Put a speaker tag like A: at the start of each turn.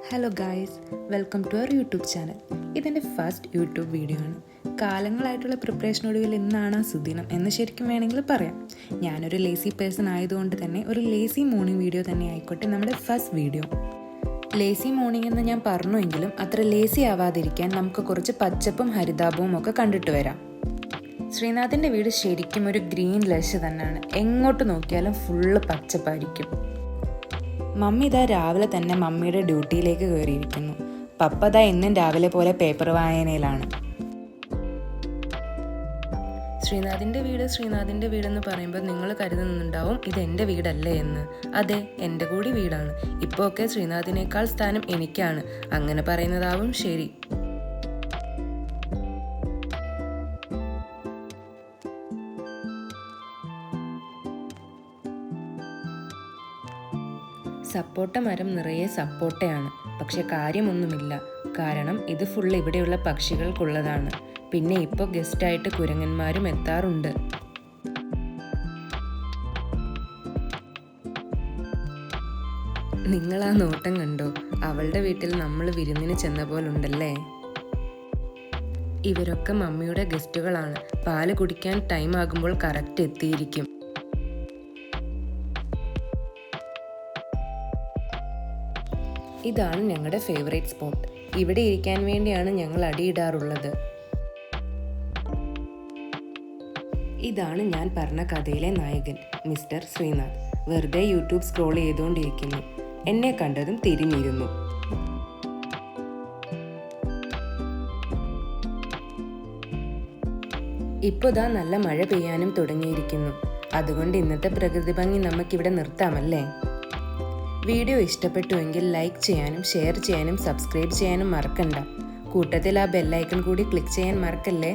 A: Hello guys, welcome to our YouTube channel. ഇതെൻ്റെ first YouTube video ആണ്. കാലങ്ങളായിട്ടുള്ള പ്രിപ്പറേഷനൊടുവിൽ ഇന്നാണ് സുദിനം എന്ന് ശരിക്കും വേണമെങ്കിൽ പറയാം. ഞാനൊരു ലേസി പേഴ്സൺ ആയതുകൊണ്ട് തന്നെ ഒരു ലേസി മോർണിംഗ് വീഡിയോ തന്നെ ആയിക്കോട്ടെ നമ്മുടെ ഫസ്റ്റ് വീഡിയോ. ലേസി മോർണിംഗ് എന്ന് ഞാൻ പറഞ്ഞുവെങ്കിലും അത്ര ലേസി ആവാതിരിക്കാൻ നമുക്ക് കുറച്ച് പച്ചപ്പും ഹരിതാപവും ഒക്കെ കണ്ടിട്ട് വരാം. ശ്രീനാഥിൻ്റെ വീട് ശരിക്കും ഒരു ഗ്രീൻ ലഷ് തന്നെയാണ്. എങ്ങോട്ട് നോക്കിയാലും ഫുള്ള് പച്ചപ്പായിരിക്കും. മമ്മി ഇതാ രാവിലെ തന്നെ മമ്മിയുടെ ഡ്യൂട്ടിയിലേക്ക് കയറിയിരിക്കുന്നു. പപ്പ ഇതാ എന്നും രാവിലെ പോലെ പേപ്പർ വായനയിലാണ്. ശ്രീനാഥിൻ്റെ വീടെന്ന് പറയുമ്പോൾ നിങ്ങൾ കരുതുന്നുണ്ടാവും ഇത് എൻ്റെ വീടല്ലേ എന്ന്. അതെ, എൻ്റെ കൂടി വീടാണ്. ഇപ്പോൾ ഒക്കെ ശ്രീനാഥിനേക്കാൾ സ്ഥാനം എനിക്കാണ്. അങ്ങനെ പറയുന്നതാവും ശരി. സപ്പോട്ട മരം നിറയെ സപ്പോട്ടയാണ്. പക്ഷെ കാര്യമൊന്നുമില്ല. കാരണം ഇത് ഫുള്ള് ഇവിടെയുള്ള പക്ഷികൾക്കുള്ളതാണ്. പിന്നെ ഇപ്പോൾ ഗസ്റ്റായിട്ട് കുരങ്ങന്മാരും എത്താറുണ്ട്. നിങ്ങൾ ആ നോട്ടം കണ്ടോ? അവളുടെ വീട്ടിൽ നമ്മൾ വിരുന്നിന് ചെന്ന പോലുണ്ടല്ലേ. ഇവരൊക്കെ മമ്മിയുടെ ഗസ്റ്റുകളാണ്. പാല് കുടിക്കാൻ ടൈം ആകുമ്പോൾ കറക്റ്റ് എത്തിയിരിക്കും. ഇതാണ് ഞങ്ങളുടെ ഫേവറേറ്റ് സ്പോട്ട്. ഇവിടെ ഇരിക്കാൻ വേണ്ടിയാണ് ഞങ്ങൾ അടിയിടാറുള്ളത്. ഇതാണ് ഞാൻ പറഞ്ഞ കഥയിലെ നായകൻ മിസ്റ്റർ ശ്രീനാഥ്. വെറുതെ യൂട്യൂബ് സ്ക്രോൾ ചെയ്തുകൊണ്ടിരിക്കുന്നു. എന്നെ കണ്ടതും തിരിഞ്ഞിരുന്നു. ഇപ്പോൾ ദാ നല്ല മഴ പെയ്യാനും തുടങ്ങിയിരിക്കുന്നു. അതുകൊണ്ട് ഇന്നത്തെ പ്രകൃതി ഭംഗി നമുക്കിവിടെ നിർത്താമല്ലേ. വീഡിയോ ഇഷ്ടപ്പെട്ടുവെങ്കിൽ ലൈക്ക് ചെയ്യാനും ഷെയർ ചെയ്യാനും സബ്സ്ക്രൈബ് ചെയ്യാനും മറക്കണ്ട. കൂട്ടത്തിൽ ആ ബെല്ലൈക്കൺ കൂടി ക്ലിക്ക് ചെയ്യാൻ മറക്കല്ലേ.